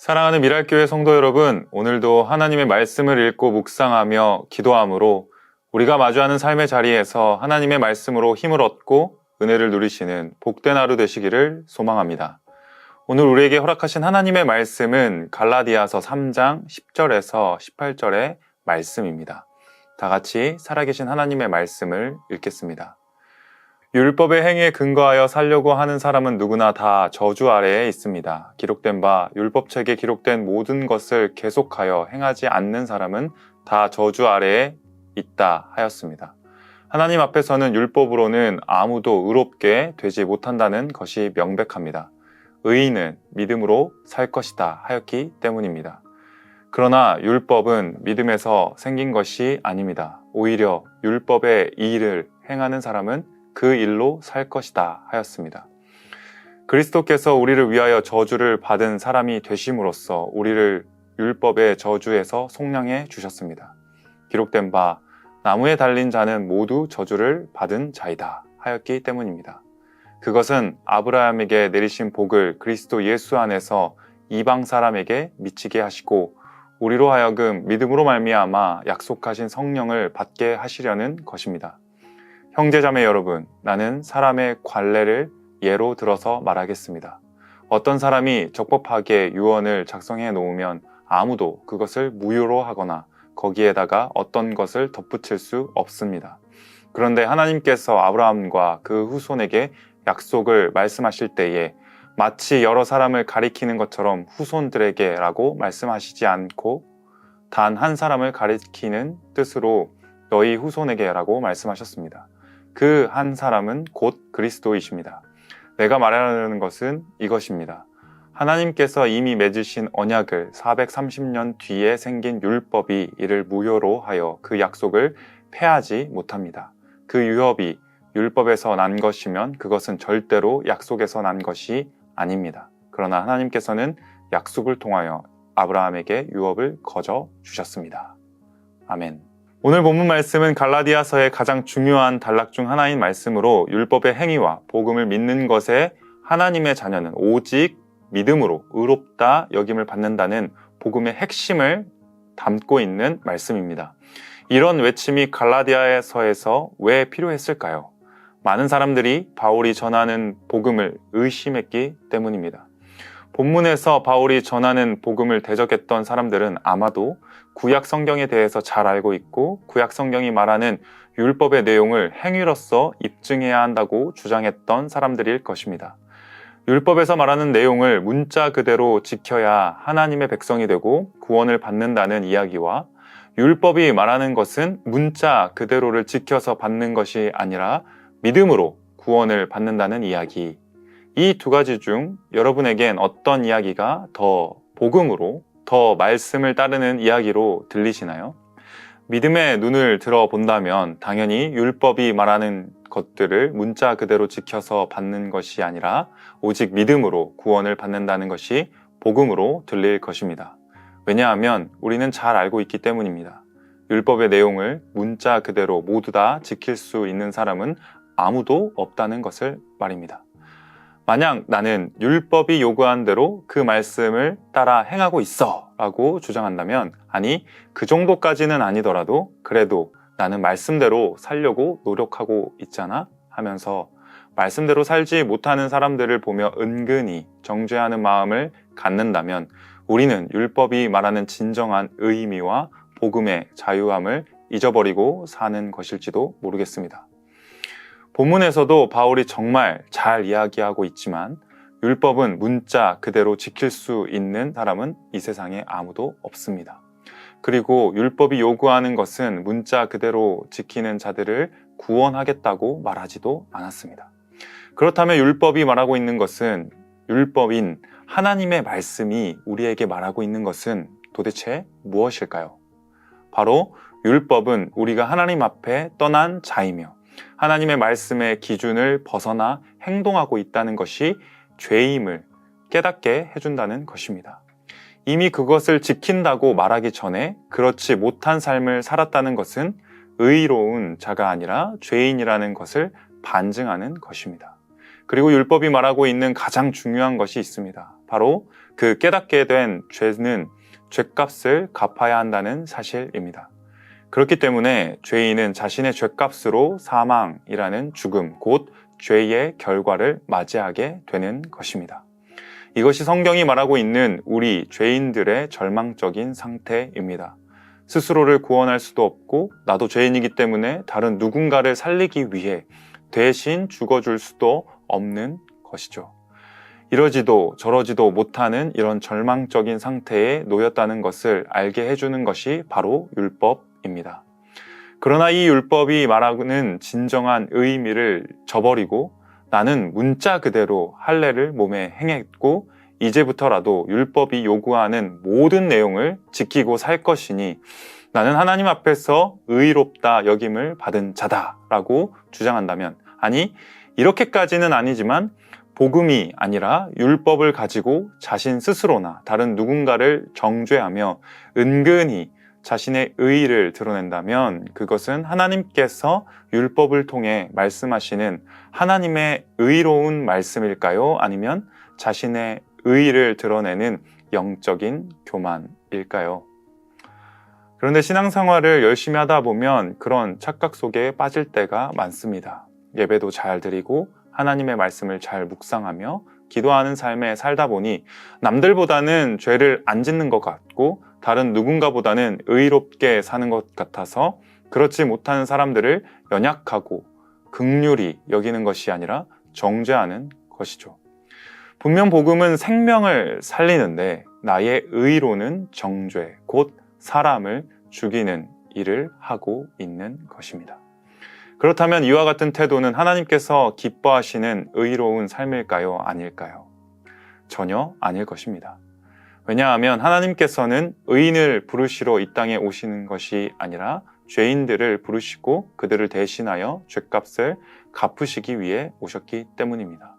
사랑하는 미랄교회 성도 여러분, 오늘도 하나님의 말씀을 읽고 묵상하며 기도함으로 우리가 마주하는 삶의 자리에서 하나님의 말씀으로 힘을 얻고 은혜를 누리시는 복된 하루 되시기를 소망합니다. 오늘 우리에게 허락하신 하나님의 말씀은 갈라디아서 3장 10절에서 18절의 말씀입니다. 다 같이 살아계신 하나님의 말씀을 읽겠습니다. 율법의 행위에 근거하여 살려고 하는 사람은 누구나 다 저주 아래에 있습니다. 기록된 바 율법책에 기록된 모든 것을 계속하여 행하지 않는 사람은 다 저주 아래에 있다 하였습니다. 하나님 앞에서는 율법으로는 아무도 의롭게 되지 못한다는 것이 명백합니다. 의인은 믿음으로 살 것이다 하였기 때문입니다. 그러나 율법은 믿음에서 생긴 것이 아닙니다. 오히려 율법의 일을 행하는 사람은 그 일로 살 것이다 하였습니다. 그리스도께서 우리를 위하여 저주를 받은 사람이 되심으로써 우리를 율법의 저주에서 속량해 주셨습니다. 기록된 바 나무에 달린 자는 모두 저주를 받은 자이다 하였기 때문입니다. 그것은 아브라함에게 내리신 복을 그리스도 예수 안에서 이방 사람에게 미치게 하시고 우리로 하여금 믿음으로 말미암아 약속하신 성령을 받게 하시려는 것입니다. 형제자매 여러분, 나는 사람의 관례를 예로 들어서 말하겠습니다. 어떤 사람이 적법하게 유언을 작성해 놓으면 아무도 그것을 무효로 하거나 거기에다가 어떤 것을 덧붙일 수 없습니다. 그런데 하나님께서 아브라함과 그 후손에게 약속을 말씀하실 때에 마치 여러 사람을 가리키는 것처럼 후손들에게라고 말씀하시지 않고 단 한 사람을 가리키는 뜻으로 너희 후손에게라고 말씀하셨습니다. 그 한 사람은 곧 그리스도이십니다. 내가 말하려는 것은 이것입니다. 하나님께서 이미 맺으신 언약을 430년 뒤에 생긴 율법이 이를 무효로 하여 그 약속을 폐하지 못합니다. 그 유업이 율법에서 난 것이면 그것은 절대로 약속에서 난 것이 아닙니다. 그러나 하나님께서는 약속을 통하여 아브라함에게 유업을 거저 주셨습니다. 아멘. 오늘 본문 말씀은 갈라디아서의 가장 중요한 단락 중 하나인 말씀으로 율법의 행위와 복음을 믿는 것에 하나님의 자녀는 오직 믿음으로 의롭다 여김을 받는다는 복음의 핵심을 담고 있는 말씀입니다. 이런 외침이 갈라디아서에서 왜 필요했을까요? 많은 사람들이 바울이 전하는 복음을 의심했기 때문입니다. 본문에서 바울이 전하는 복음을 대적했던 사람들은 아마도 구약 성경에 대해서 잘 알고 있고 구약 성경이 말하는 율법의 내용을 행위로서 입증해야 한다고 주장했던 사람들일 것입니다. 율법에서 말하는 내용을 문자 그대로 지켜야 하나님의 백성이 되고 구원을 받는다는 이야기와 율법이 말하는 것은 문자 그대로를 지켜서 받는 것이 아니라 믿음으로 구원을 받는다는 이야기. 이 두 가지 중 여러분에겐 어떤 이야기가 더 복음으로 더 말씀을 따르는 이야기로 들리시나요? 믿음의 눈을 들어본다면 당연히 율법이 말하는 것들을 문자 그대로 지켜서 받는 것이 아니라 오직 믿음으로 구원을 받는다는 것이 복음으로 들릴 것입니다. 왜냐하면 우리는 잘 알고 있기 때문입니다. 율법의 내용을 문자 그대로 모두 다 지킬 수 있는 사람은 아무도 없다는 것을 말입니다. 만약 나는 율법이 요구한 대로 그 말씀을 따라 행하고 있어 라고 주장한다면 아니 그 정도까지는 아니더라도 그래도 나는 말씀대로 살려고 노력하고 있잖아 하면서 말씀대로 살지 못하는 사람들을 보며 은근히 정죄하는 마음을 갖는다면 우리는 율법이 말하는 진정한 의미와 복음의 자유함을 잊어버리고 사는 것일지도 모르겠습니다. 본문에서도 바울이 정말 잘 이야기하고 있지만 율법은 문자 그대로 지킬 수 있는 사람은 이 세상에 아무도 없습니다. 그리고 율법이 요구하는 것은 문자 그대로 지키는 자들을 구원하겠다고 말하지도 않았습니다. 그렇다면 율법이 말하고 있는 것은 율법인 하나님의 말씀이 우리에게 말하고 있는 것은 도대체 무엇일까요? 바로 율법은 우리가 하나님 앞에 떠난 자이며 하나님의 말씀의 기준을 벗어나 행동하고 있다는 것이 죄임을 깨닫게 해준다는 것입니다. 이미 그것을 지킨다고 말하기 전에 그렇지 못한 삶을 살았다는 것은 의로운 자가 아니라 죄인이라는 것을 반증하는 것입니다. 그리고 율법이 말하고 있는 가장 중요한 것이 있습니다. 바로 그 깨닫게 된 죄는 죄값을 갚아야 한다는 사실입니다. 그렇기 때문에 죄인은 자신의 죄값으로 사망이라는 죽음, 곧 죄의 결과를 맞이하게 되는 것입니다. 이것이 성경이 말하고 있는 우리 죄인들의 절망적인 상태입니다. 스스로를 구원할 수도 없고 나도 죄인이기 때문에 다른 누군가를 살리기 위해 대신 죽어줄 수도 없는 것이죠. 이러지도 저러지도 못하는 이런 절망적인 상태에 놓였다는 것을 알게 해주는 것이 바로 율법입니다. 그러나 이 율법이 말하는 진정한 의미를 저버리고 나는 문자 그대로 할례를 몸에 행했고 이제부터라도 율법이 요구하는 모든 내용을 지키고 살 것이니 나는 하나님 앞에서 의롭다 여김을 받은 자다라고 주장한다면, 아니 이렇게까지는 아니지만 복음이 아니라 율법을 가지고 자신 스스로나 다른 누군가를 정죄하며 은근히 자신의 의의를 드러낸다면 그것은 하나님께서 율법을 통해 말씀하시는 하나님의 의로운 말씀일까요? 아니면 자신의 의의를 드러내는 영적인 교만일까요? 그런데 신앙생활을 열심히 하다 보면 그런 착각 속에 빠질 때가 많습니다. 예배도 잘 드리고 하나님의 말씀을 잘 묵상하며 기도하는 삶에 살다 보니 남들보다는 죄를 안 짓는 것 같고 다른 누군가보다는 의롭게 사는 것 같아서 그렇지 못하는 사람들을 연약하고 긍휼히 여기는 것이 아니라 정죄하는 것이죠. 분명 복음은 생명을 살리는데 나의 의로는 정죄, 곧 사람을 죽이는 일을 하고 있는 것입니다. 그렇다면 이와 같은 태도는 하나님께서 기뻐하시는 의로운 삶일까요? 아닐까요? 전혀 아닐 것입니다. 왜냐하면 하나님께서는 의인을 부르시러 이 땅에 오시는 것이 아니라 죄인들을 부르시고 그들을 대신하여 죄값을 갚으시기 위해 오셨기 때문입니다.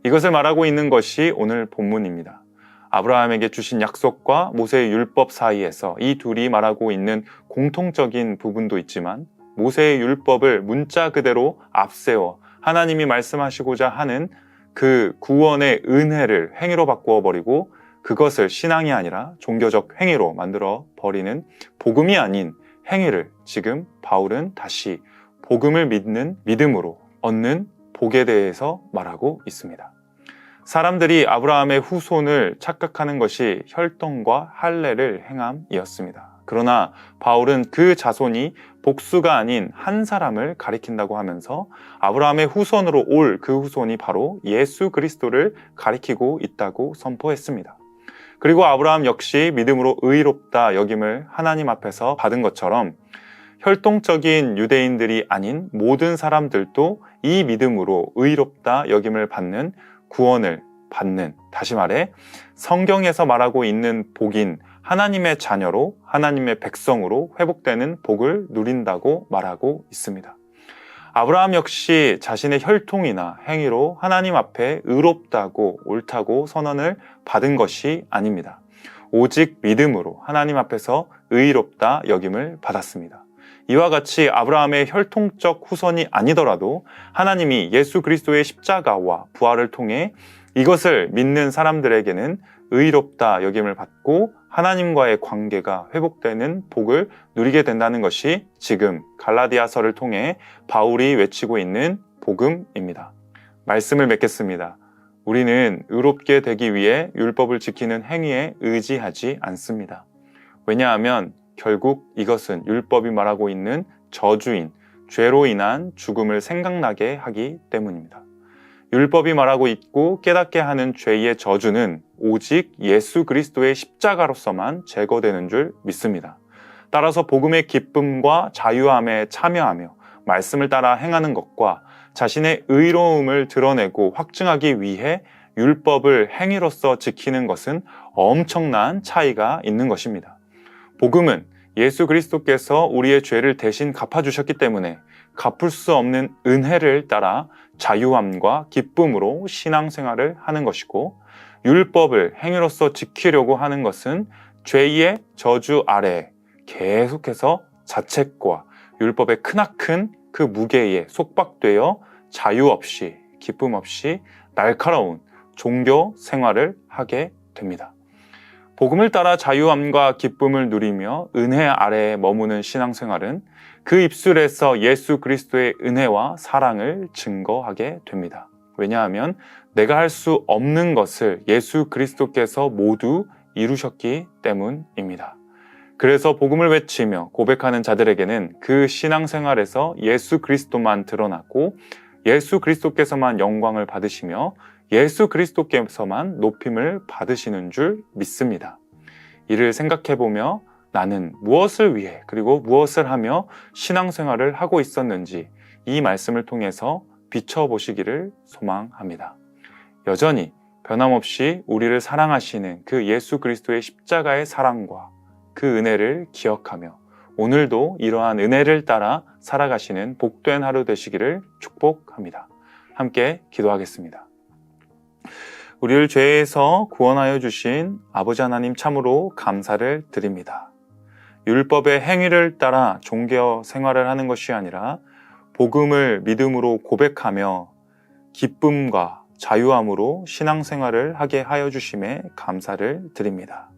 이것을 말하고 있는 것이 오늘 본문입니다. 아브라함에게 주신 약속과 모세의 율법 사이에서 이 둘이 말하고 있는 공통적인 부분도 있지만 모세의 율법을 문자 그대로 앞세워 하나님이 말씀하시고자 하는 그 구원의 은혜를 행위로 바꾸어 버리고 그것을 신앙이 아니라 종교적 행위로 만들어 버리는 복음이 아닌 행위를 지금 바울은 다시 복음을 믿는 믿음으로 얻는 복에 대해서 말하고 있습니다. 사람들이 아브라함의 후손을 착각하는 것이 혈통과 할례를 행함이었습니다. 그러나 바울은 그 자손이 복수가 아닌 한 사람을 가리킨다고 하면서 아브라함의 후손으로 올 그 후손이 바로 예수 그리스도를 가리키고 있다고 선포했습니다. 그리고 아브라함 역시 믿음으로 의롭다 여김을 하나님 앞에서 받은 것처럼 혈통적인 유대인들이 아닌 모든 사람들도 이 믿음으로 의롭다 여김을 받는 구원을 받는, 다시 말해 성경에서 말하고 있는 복인 하나님의 자녀로 하나님의 백성으로 회복되는 복을 누린다고 말하고 있습니다. 아브라함 역시 자신의 혈통이나 행위로 하나님 앞에 의롭다고 옳다고 선언을 받은 것이 아닙니다. 오직 믿음으로 하나님 앞에서 의롭다 여김을 받았습니다. 이와 같이 아브라함의 혈통적 후손이 아니더라도 하나님이 예수 그리스도의 십자가와 부활을 통해 이것을 믿는 사람들에게는 의롭다 여김을 받고 하나님과의 관계가 회복되는 복을 누리게 된다는 것이 지금 갈라디아서를 통해 바울이 외치고 있는 복음입니다. 말씀을 맺겠습니다. 우리는 의롭게 되기 위해 율법을 지키는 행위에 의지하지 않습니다. 왜냐하면 결국 이것은 율법이 말하고 있는 저주인, 죄로 인한 죽음을 생각나게 하기 때문입니다. 율법이 말하고 있고 깨닫게 하는 죄의 저주는 오직 예수 그리스도의 십자가로서만 제거되는 줄 믿습니다. 따라서 복음의 기쁨과 자유함에 참여하며 말씀을 따라 행하는 것과 자신의 의로움을 드러내고 확증하기 위해 율법을 행위로서 지키는 것은 엄청난 차이가 있는 것입니다. 복음은 예수 그리스도께서 우리의 죄를 대신 갚아주셨기 때문에 갚을 수 없는 은혜를 따라 자유함과 기쁨으로 신앙생활을 하는 것이고, 율법을 행위로서 지키려고 하는 것은 죄의 저주 아래에 계속해서 자책과 율법의 크나큰 그 무게에 속박되어 자유 없이 기쁨 없이 날카로운 종교 생활을 하게 됩니다. 복음을 따라 자유함과 기쁨을 누리며 은혜 아래에 머무는 신앙생활은 그 입술에서 예수 그리스도의 은혜와 사랑을 증거하게 됩니다. 왜냐하면 내가 할 수 없는 것을 예수 그리스도께서 모두 이루셨기 때문입니다. 그래서 복음을 외치며 고백하는 자들에게는 그 신앙생활에서 예수 그리스도만 드러나고 예수 그리스도께서만 영광을 받으시며 예수 그리스도께서만 높임을 받으시는 줄 믿습니다. 이를 생각해보며 나는 무엇을 위해 그리고 무엇을 하며 신앙생활을 하고 있었는지 이 말씀을 통해서 비춰보시기를 소망합니다. 여전히 변함없이 우리를 사랑하시는 그 예수 그리스도의 십자가의 사랑과 그 은혜를 기억하며 오늘도 이러한 은혜를 따라 살아가시는 복된 하루 되시기를 축복합니다. 함께 기도하겠습니다. 우리를 죄에서 구원하여 주신 아버지 하나님 참으로 감사를 드립니다. 율법의 행위를 따라 종교 생활을 하는 것이 아니라 복음을 믿음으로 고백하며 기쁨과 자유함으로 신앙생활을 하게 하여 주심에 감사를 드립니다.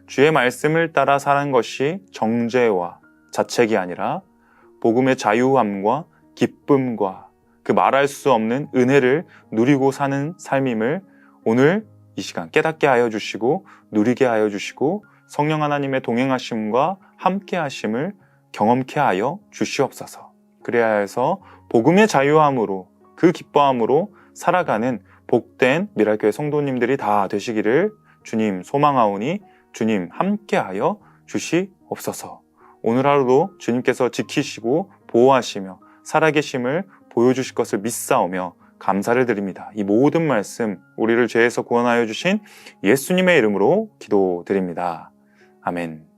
주의 말씀을 따라 사는 것이 정죄와 자책이 아니라 복음의 자유함과 기쁨과 그 말할 수 없는 은혜를 누리고 사는 삶임을 오늘 이 시간 깨닫게 하여 주시고 누리게 하여 주시고 성령 하나님의 동행하심과 함께 하심을 경험케 하여 주시옵소서. 그래야 해서 복음의 자유함으로 그 기뻐함으로 살아가는 복된 미랄교회 성도님들이 다 되시기를 주님 소망하오니 주님 함께하여 주시옵소서. 오늘 하루도 주님께서 지키시고 보호하시며 살아계심을 보여주실 것을 믿사오며 감사를 드립니다. 이 모든 말씀 우리를 죄에서 구원하여 주신 예수님의 이름으로 기도드립니다. 아멘.